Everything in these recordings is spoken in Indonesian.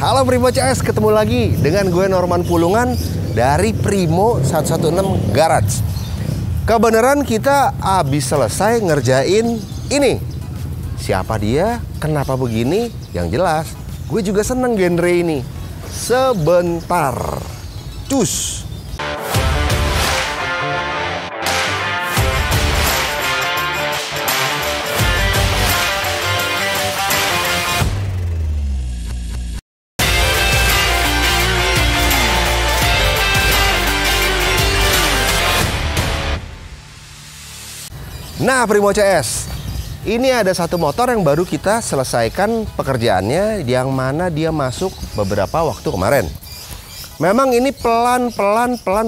Halo Primo CS, ketemu lagi dengan gue Norman Pulungan dari Primo 116 Garage. Kebenaran kita habis selesai ngerjain ini. Siapa dia? Kenapa begini? Yang jelas, gue juga seneng genre ini. Sebentar. Cus. Nah Primo CS, ini ada satu motor yang baru kita selesaikan pekerjaannya, yang mana dia masuk beberapa waktu kemarin. Memang ini pelan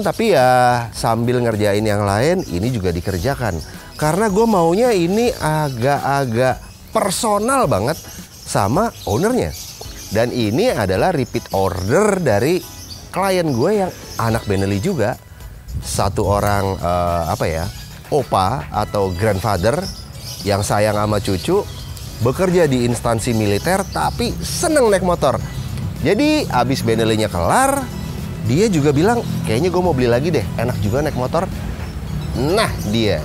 tapi ya sambil ngerjain yang lain ini juga dikerjakan. Karena gue maunya ini agak-agak personal banget sama ownernya. Dan ini adalah repeat order dari klien gue yang anak Benelli juga. Satu orang opa atau grandfather yang sayang sama cucu, bekerja di instansi militer tapi seneng naik motor. Jadi abis Benelli-nya kelar, dia juga bilang kayaknya gue mau beli lagi deh, enak juga naik motor. Nah dia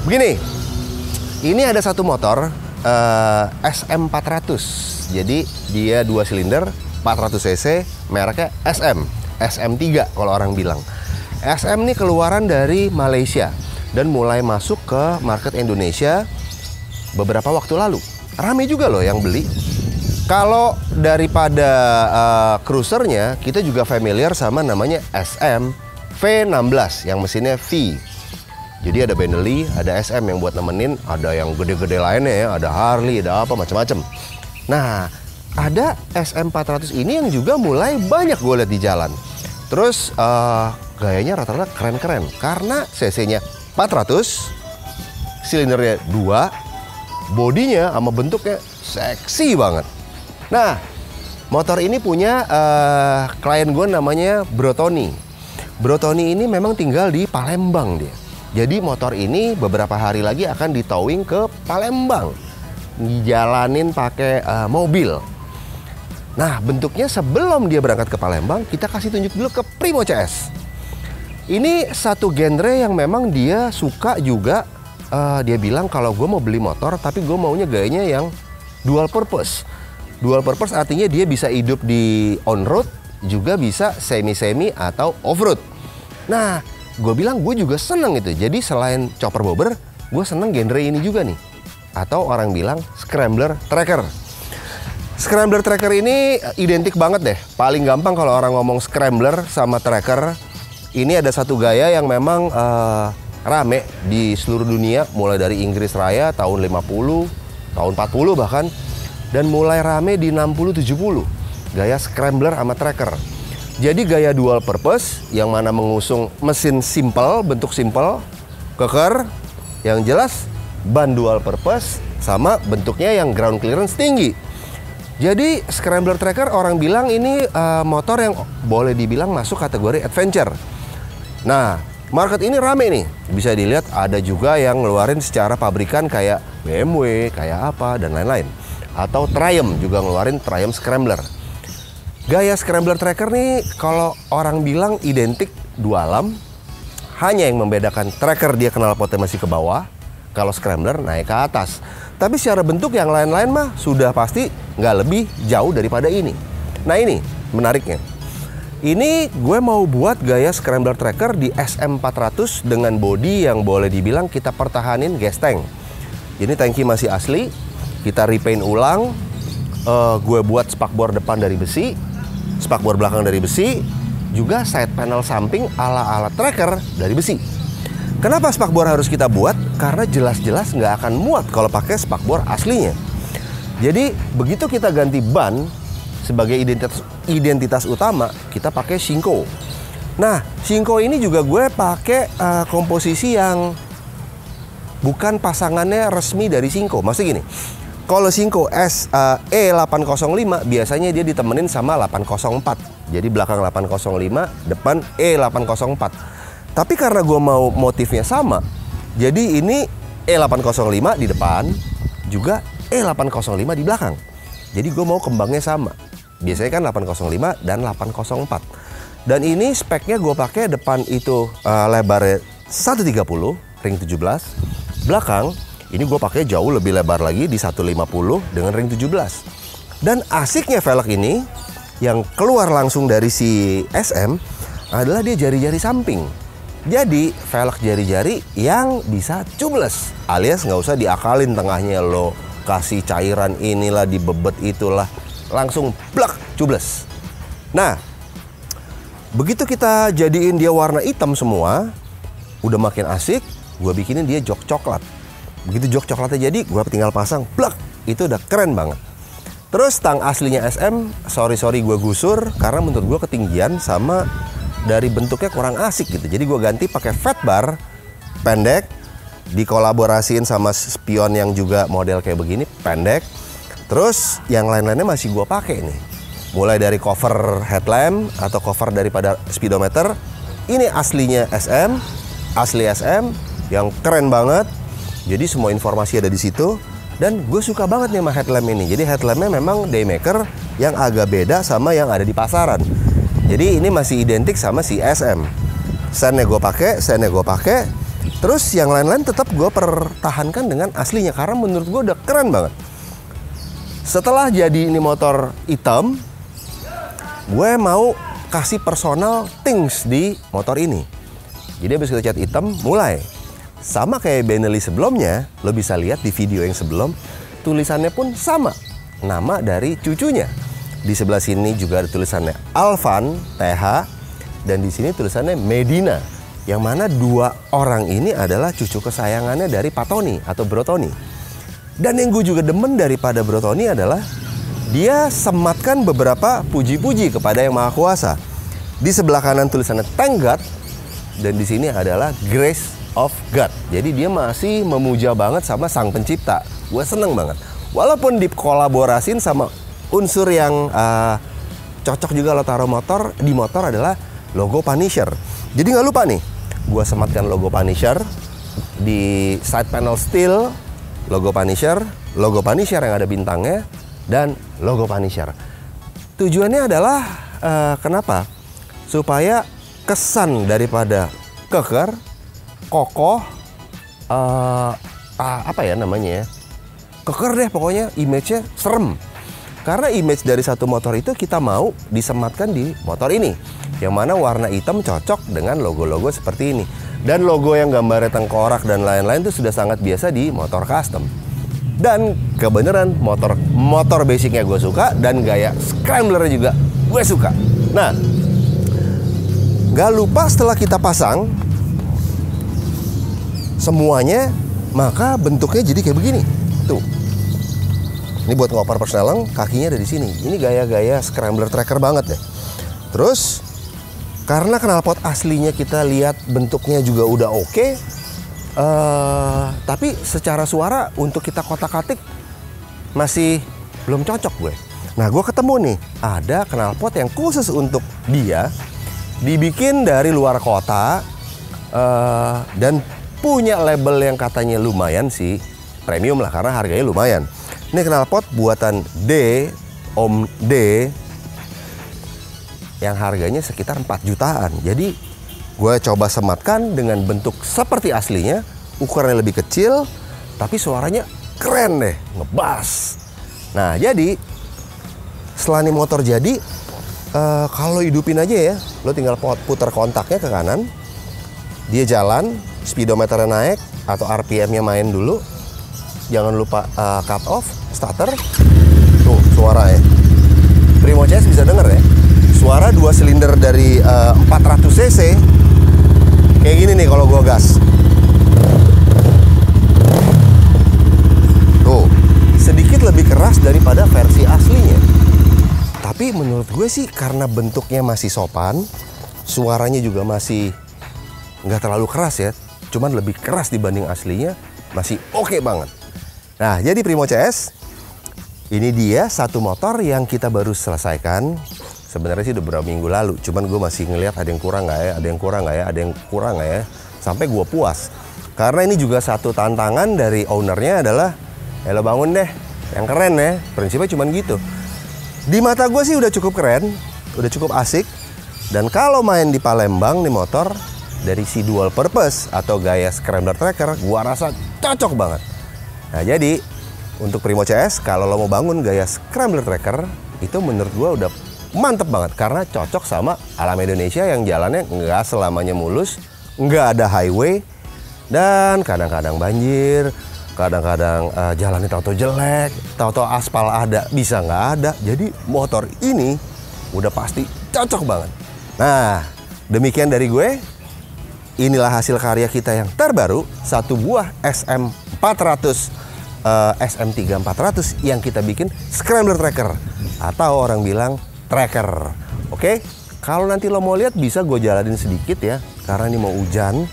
begini, ini ada satu motor SM400. Jadi dia 2 silinder 400 cc, mereknya SM3 kalau orang bilang. SM ini keluaran dari Malaysia dan mulai masuk ke market Indonesia beberapa waktu lalu. Rame juga loh yang beli. Kalau daripada cruisernya, kita juga familiar sama namanya SM V16 yang mesinnya V. Jadi ada Benelli, ada SM yang buat nemenin, ada yang gede-gede lainnya ya, ada Harley, ada apa macam-macam. Nah, ada SM400 ini yang juga mulai banyak gue lihat di jalan. Terus gayanya rata-rata keren-keren karena cc-nya 400, silindernya 2, bodinya sama bentuknya seksi banget. Nah, motor ini punya klien gue namanya Bro Tony. Bro Tony ini memang tinggal di Palembang dia. Jadi motor ini beberapa hari lagi akan ditowing ke Palembang, dijalanin pakai mobil. Nah, bentuknya sebelum dia berangkat ke Palembang, kita kasih tunjuk dulu ke Primo CS. Ini satu genre yang memang dia suka juga. Dia bilang kalau gue mau beli motor, tapi gue maunya gayanya yang dual purpose. Dual purpose artinya dia bisa hidup di on-road, juga bisa semi-semi atau off-road. Nah, gue bilang gue juga seneng itu. Jadi selain chopper bobber, gue seneng genre ini juga nih. Atau orang bilang scrambler tracker. Scrambler tracker ini identik banget deh. Paling gampang kalau orang ngomong scrambler sama tracker, ini ada satu gaya yang memang rame di seluruh dunia, mulai dari Inggris Raya tahun 50, tahun 40 bahkan, dan mulai rame di 60-70. Gaya scrambler sama tracker. Jadi gaya dual purpose yang mana mengusung mesin simple, bentuk simple, keker, yang jelas ban dual purpose sama bentuknya yang ground clearance tinggi. Jadi scrambler tracker orang bilang ini motor yang boleh dibilang masuk kategori adventure. Nah, market ini rame nih. Bisa dilihat ada juga yang ngeluarin secara pabrikan kayak BMW, kayak apa, dan lain-lain. Atau Triumph juga ngeluarin Triumph Scrambler. Gaya Scrambler Tracker nih kalau orang bilang identik dua alam. Hanya yang membedakan Tracker dia knalpotnya masih ke bawah, kalau Scrambler naik ke atas. Tapi secara bentuk yang lain-lain mah sudah pasti nggak lebih jauh daripada ini. Nah ini menariknya. Ini gue mau buat gaya Scrambler Tracker di SM400 dengan bodi yang boleh dibilang kita pertahanin gas tank. Ini tangki masih asli, kita repaint ulang. Gue buat spakbor depan dari besi, spakbor belakang dari besi, juga side panel samping ala-ala tracker dari besi. Kenapa spakbor harus kita buat? Karena jelas-jelas nggak akan muat kalau pakai spakbor aslinya. Jadi begitu kita ganti ban sebagai identitas utama, kita pakai Shinko. Nah, Shinko ini juga gue pakai komposisi yang bukan pasangannya resmi dari Shinko. Maksudnya gini, kalau Shinko E805 biasanya dia ditemenin sama 804. Jadi belakang 805, depan E804. Tapi karena gue mau motifnya sama, jadi ini E805 di depan, juga E805 di belakang. Jadi gue mau kembangnya sama. Biasanya kan 805 dan 804. Dan ini speknya gue pakai depan itu lebarnya 130 ring 17. Belakang ini gue pakai jauh lebih lebar lagi di 150 dengan ring 17. Dan asiknya velg ini yang keluar langsung dari si SM adalah dia jari-jari samping. Jadi velg jari-jari yang bisa tubeless, alias nggak usah diakalin tengahnya lo kasih cairan inilah dibebet itulah, langsung plak tubeless. Nah, begitu kita jadiin dia warna hitam semua, udah makin asik. Gue bikinin dia jok coklat. Begitu jok coklatnya jadi, gue tinggal pasang plak, itu udah keren banget. Terus tang aslinya SM, sorry gue gusur karena menurut gue ketinggian sama dari bentuknya kurang asik gitu. Jadi gue ganti pakai fat bar pendek, dikolaborasiin sama spion yang juga model kayak begini pendek. Terus yang lain-lainnya masih gue pakai nih. Mulai dari cover headlamp atau cover daripada speedometer. Ini aslinya SM, asli SM yang keren banget. Jadi semua informasi ada di situ. Dan gue suka banget nih sama headlamp ini. Jadi headlampnya memang Daymaker yang agak beda sama yang ada di pasaran. Jadi ini masih identik sama si SM. Sennya gue pakai. Terus yang lain-lain tetap gue pertahankan dengan aslinya karena menurut gue udah keren banget. Setelah jadi ini motor hitam, gue mau kasih personal things di motor ini. Jadi habis kita cat hitam, mulai. Sama kayak Benelli sebelumnya, lo bisa lihat di video yang sebelum, tulisannya pun sama. Nama dari cucunya. Di sebelah sini juga ada tulisannya Alvan TH, dan di sini tulisannya Medina. Yang mana dua orang ini adalah cucu kesayangannya dari Pak Tony atau Bro Tony. Dan yang gue juga demen daripada Bro Tony adalah dia sematkan beberapa puji-puji kepada Yang Maha Kuasa. Di sebelah kanan tulisannya Thank God, dan di sini adalah Grace of God. Jadi dia masih memuja banget sama Sang Pencipta. Gue seneng banget. Walaupun dikolaborasin sama unsur yang cocok juga lo taruh di motor adalah logo Punisher. Jadi nggak lupa nih, gue sematkan logo Punisher di side panel steel, logo Punisher yang ada bintangnya, dan logo Punisher. Tujuannya adalah kenapa? Supaya kesan daripada keker, kokoh, apa ya namanya ya, keker deh pokoknya, image-nya serem. Karena image dari satu motor itu kita mau disematkan di motor ini, yang mana warna hitam cocok dengan logo-logo seperti ini. Dan logo yang gambarnya tengkorak dan lain-lain itu sudah sangat biasa di motor custom. Dan kebenaran motor basicnya gue suka, dan gaya scrambler juga gue suka. Nah, gak lupa setelah kita pasang semuanya, maka bentuknya jadi kayak begini. Tuh. Ini buat ngoper persneleng, kakinya ada di sini. Ini gaya-gaya scrambler tracker banget deh. Terus karena knalpot aslinya kita lihat bentuknya juga udah oke, tapi secara suara untuk kita kotak-katik masih belum cocok gue. Nah, gue ketemu nih, ada knalpot yang khusus untuk dia, dibikin dari luar kota, dan punya label yang katanya lumayan sih, premium lah karena harganya lumayan. Ini knalpot buatan Om D yang harganya sekitar 4 jutaan. Jadi gue coba sematkan dengan bentuk seperti aslinya, ukurannya lebih kecil, tapi suaranya keren deh, ngebas. Nah, jadi setelah ini motor jadi, kalau hidupin aja ya, lo tinggal putar kontaknya ke kanan, dia jalan, speedometernya naik atau RPM-nya main dulu. Jangan lupa cut off, starter. Tuh suaranya. Primo CS bisa denger ya. Suara 2 silinder dari 400 cc. Kayak gini nih kalau gua gas. Tuh, sedikit lebih keras daripada versi aslinya. Tapi menurut gue sih karena bentuknya masih sopan, suaranya juga masih nggak terlalu keras ya. Cuman lebih keras dibanding aslinya, masih oke banget. Nah, jadi Primo CS, ini dia satu motor yang kita baru selesaikan. Sebenarnya sih udah beberapa minggu lalu, cuman gue masih ngelihat ada yang kurang nggak ya, ada yang kurang nggak ya, sampai gue puas. Karena ini juga satu tantangan dari ownernya adalah, lo bangun deh, yang keren ya, prinsipnya cuman gitu. Di mata gue sih udah cukup keren, udah cukup asik. Dan kalau main di Palembang nih motor, dari si dual purpose atau gaya scrambler tracker, gua rasa cocok banget. Nah jadi, untuk Primo CS, kalau lo mau bangun gaya scrambler tracker, itu menurut gua udah mantep banget. Karena cocok sama alam Indonesia yang jalannya nggak selamanya mulus, nggak ada highway, dan kadang-kadang banjir, kadang-kadang jalannya tahu-tahu jelek, tahu-tahu aspal ada, bisa nggak ada. Jadi motor ini udah pasti cocok banget. Nah, demikian dari gue. Inilah hasil karya kita yang terbaru, satu buah SM400 SM3 400 yang kita bikin scrambler tracker atau orang bilang tracker. Oke, kalau nanti lo mau lihat bisa gue jalanin sedikit ya, karena ini mau hujan.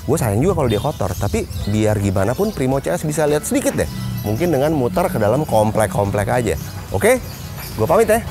Gue sayang juga kalau dia kotor, tapi biar gimana pun Primo CS bisa lihat sedikit deh. Mungkin dengan muter ke dalam komplek-komplek aja. Oke, gue pamit ya.